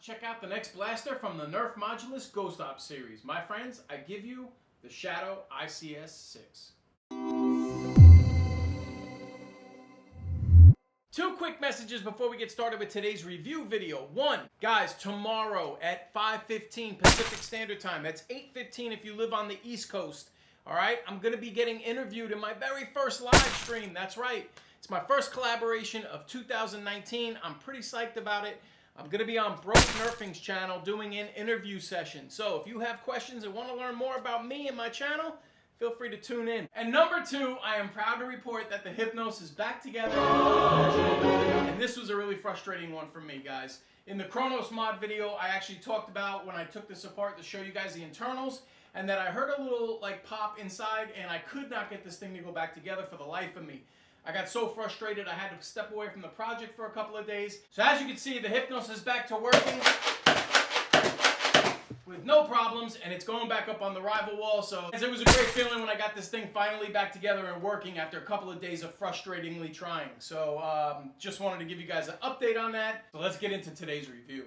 Check out the next blaster from the Nerf Modulus Ghost Ops series. My friends, I give you the Shadow ICS-6. Two quick messages before we get started with today's review video. One, guys, tomorrow at 5:15 Pacific Standard Time, that's 8:15 if you live on the East Coast, all right? I'm going to be getting interviewed in my very first live stream. That's right. It's my first collaboration of 2019. I'm pretty psyched about it. I'm going to be on Broke Nerfing's channel doing an interview session. So if you have questions and want to learn more about me and my channel, feel free to tune in. And number two, I am proud to report that the Hypnosis is back together. And this was a really frustrating one for me, guys. In the Chronos mod video, I actually talked about when I took this apart to show you guys the internals, and that I heard a little pop inside, and I could not get this thing to go back together for the life of me. I got so frustrated I had to step away from the project for a couple of days. So as you can see, the Hypnosis is back to working with no problems, and it's going back up on the rival wall. So it was a great feeling when I got this thing finally back together and working after a couple of days of frustratingly trying. So just wanted to give you guys an update on that. So let's get into today's review.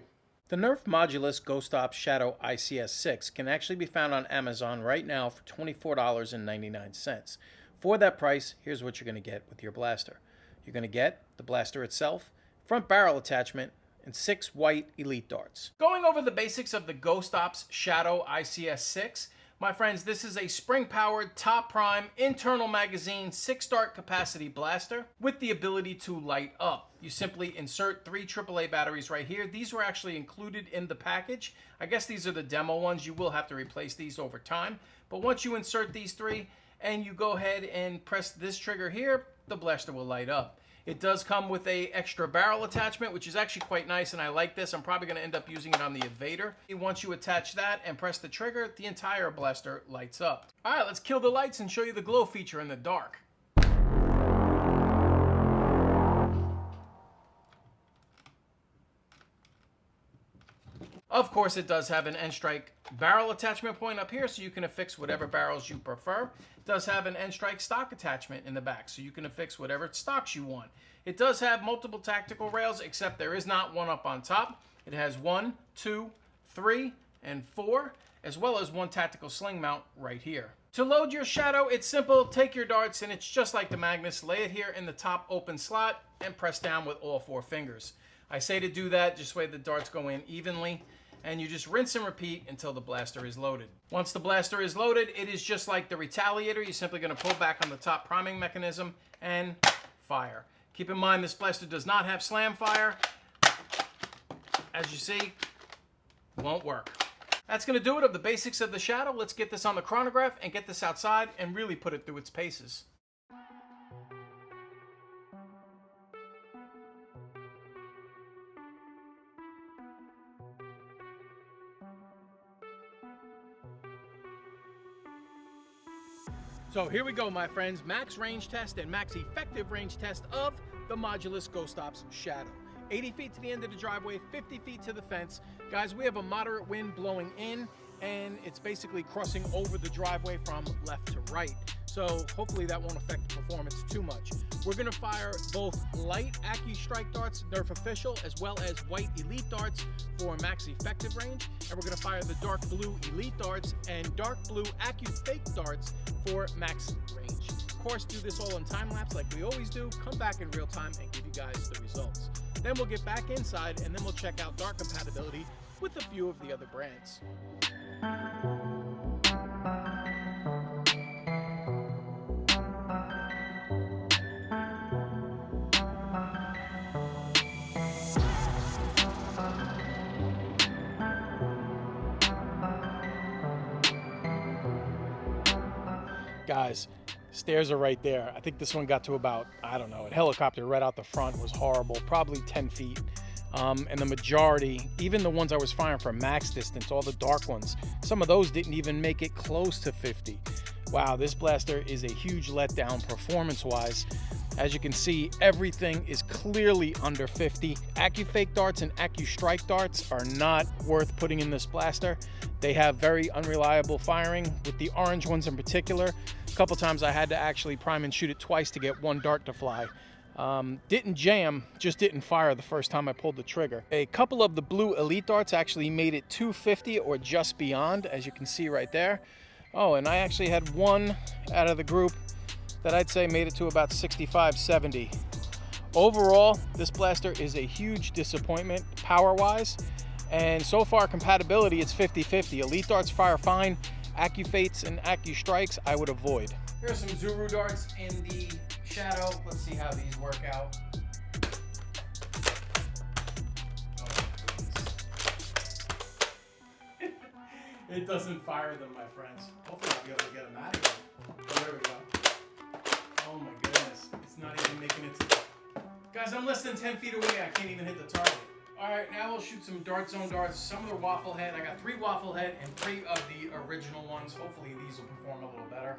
The Nerf Modulus Ghost Ops Shadow ICS-6 can actually be found on Amazon right now for $24.99. For that price, here's what you're going to get with your blaster. You're going to get the blaster itself, front barrel attachment, and 6 white elite darts. Going over the basics of the Ghost Ops Shadow ICS-6, my friends, this is a spring-powered, top prime, internal magazine, 6-dart capacity blaster with the ability to light up. You simply insert 3 AAA batteries right here. These were actually included in the package. I guess these are the demo ones. You will have to replace these over time. But once you insert these 3, and you go ahead and press this trigger here, the blaster will light up. It does come with a extra barrel attachment, which is actually quite nice, and I like this. I'm probably going to end up using it on the Evader. Once you attach that and press the trigger, the entire blaster lights up. All right, let's kill the lights and show you the glow feature in the dark. Of course, it does have an end strike barrel attachment point up here, so you can affix whatever barrels you prefer. It does have an end strike stock attachment in the back, so you can affix whatever stocks you want. It does have multiple tactical rails, except there is not one up on top. It has 1, 2, 3, and 4, as well as 1 tactical sling mount right here. To load your Shadow, it's simple. Take your darts, and it's just like the Magnus. Lay it here in the top open slot and press down with all 4 fingers. I say to do that just so the darts go in evenly, and you just rinse and repeat until the blaster is loaded. Once the blaster is loaded, it is just like the Retaliator. You're simply going to pull back on the top priming mechanism and fire. Keep in mind, this blaster does not have slam fire. As you see, won't work. That's going to do it of the basics of the Shadow. Let's get this on the chronograph and get this outside and really put it through its paces. So here we go, my friends. Max range test and max effective range test of the Modulus Ghost Ops Shadow. 80 feet to the end of the driveway, 50 feet to the fence. Guys, we have a moderate wind blowing in, and it's basically crossing over the driveway from left to right. So hopefully that won't affect the performance too much. We're going to fire both light AccuStrike darts, Nerf official, as well as white elite darts for max effective range. And we're going to fire the dark blue elite darts and dark blue AccuFake darts for max range. Of course, do this all in time lapse like we always do. Come back in real time and give you guys the results. Then we'll get back inside, and then we'll check out dart compatibility with a few of the other brands. Guys, stairs are right there. I think this one got to about, I don't know, a helicopter right out the front. Was horrible, probably 10 feet. And the majority, even the ones I was firing from max distance, all the dark ones, some of those didn't even make it close to 50. Wow, this blaster is a huge letdown performance-wise. As you can see, everything is clearly under 50. AccuFake darts and AccuStrike darts are not worth putting in this blaster. They have very unreliable firing, with the orange ones in particular. A couple times I had to actually prime and shoot it twice to get one dart to fly. Didn't jam, just didn't fire the first time I pulled the trigger. A couple of the blue Elite darts actually made it 250 or just beyond, as you can see right there. Oh, and I actually had one out of the group that I'd say made it to about 65, 70. Overall, this blaster is a huge disappointment power-wise, and so far compatibility, it's 50-50. Elite darts fire fine, AccuFates and AccuStrikes I would avoid. Here's some Zuru darts in the Shadow. Let's see how these work out. It doesn't fire them, my friends. Hopefully I'll be able to get them out of here. Oh, there we go. Oh my goodness. It's not even making it to... Guys, I'm less than 10 feet away. I can't even hit the target. All right, now we'll shoot some Dart Zone darts. Some of the waffle head. I got 3 waffle head and 3 of the original ones. Hopefully these will perform a little better.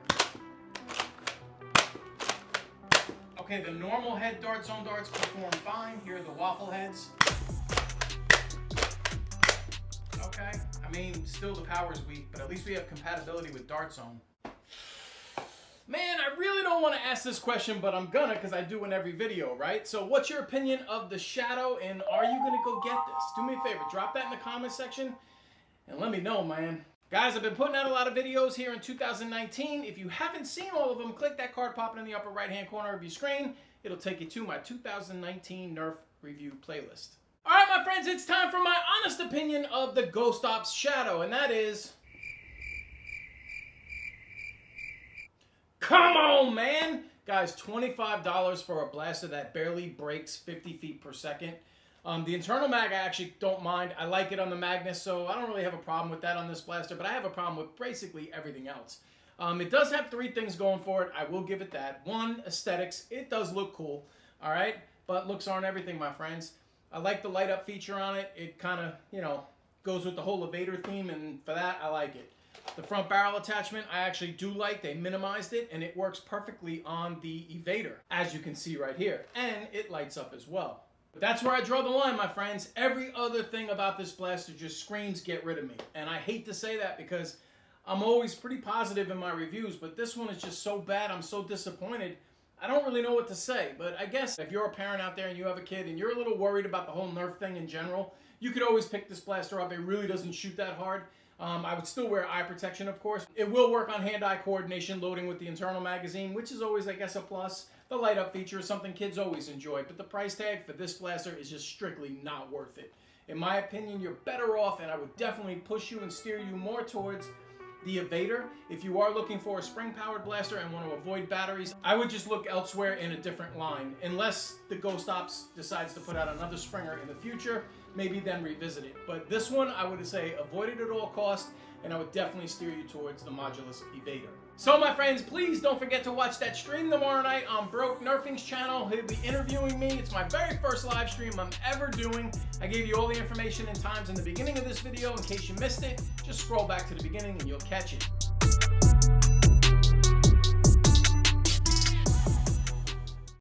Okay, the normal head Dart Zone darts perform fine. Here are the waffle heads. Okay, I mean, still the power's weak, but at least we have compatibility with Dart Zone. Man, I really don't want to ask this question, but I'm gonna, because I do in every video, right? So what's your opinion of the Shadow, and are you gonna go get this? Do me a favor, drop that in the comment section, and let me know, man. Guys, I've been putting out a lot of videos here in 2019. If you haven't seen all of them, click that card popping in the upper right-hand corner of your screen. It'll take you to my 2019 Nerf review playlist. All right, my friends, it's time for my honest opinion of the Ghost Ops Shadow, and that is... Come on, man! Guys, $25 for a blaster that barely breaks 50 feet per second. The internal mag I actually don't mind. I like it on the Magnus, so I don't really have a problem with that on this blaster, but I have a problem with basically everything else. It does have 3 things going for it. I will give it that. 1, aesthetics. It does look cool, all right? But looks aren't everything, my friends. I like the light up feature on it. It kind of, you know, goes with the whole evader theme, and for that, I like it. The front barrel attachment, I actually do like. They minimized it, and it works perfectly on the evader, as you can see right here. And it lights up as well. But that's where I draw the line, my friends. Every other thing about this blaster just screams, get rid of me. And I hate to say that because I'm always pretty positive in my reviews, but this one is just so bad. I'm so disappointed. I don't really know what to say, but I guess if you're a parent out there and you have a kid and you're a little worried about the whole Nerf thing in general, you could always pick this blaster up. It really doesn't shoot that hard. I would still wear eye protection, of course. It will work on hand-eye coordination loading with the internal magazine, which is always, I guess, a plus. The light-up feature is something kids always enjoy, but the price tag for this blaster is just strictly not worth it. In my opinion, you're better off, and I would definitely push you and steer you more towards the evader. If you are looking for a spring-powered blaster and want to avoid batteries, I would just look elsewhere in a different line. Unless the Ghost Ops decides to put out another Springer in the future, maybe then revisit it. But this one, I would say avoid it at all costs, and I would definitely steer you towards the Modulus evader. So my friends, please don't forget to watch that stream tomorrow night on Broke Nerfing's channel. He'll be interviewing me. It's my very first live stream I'm ever doing. I gave you all the information and times in the beginning of this video in case you missed it. Just scroll back to the beginning and you'll catch it.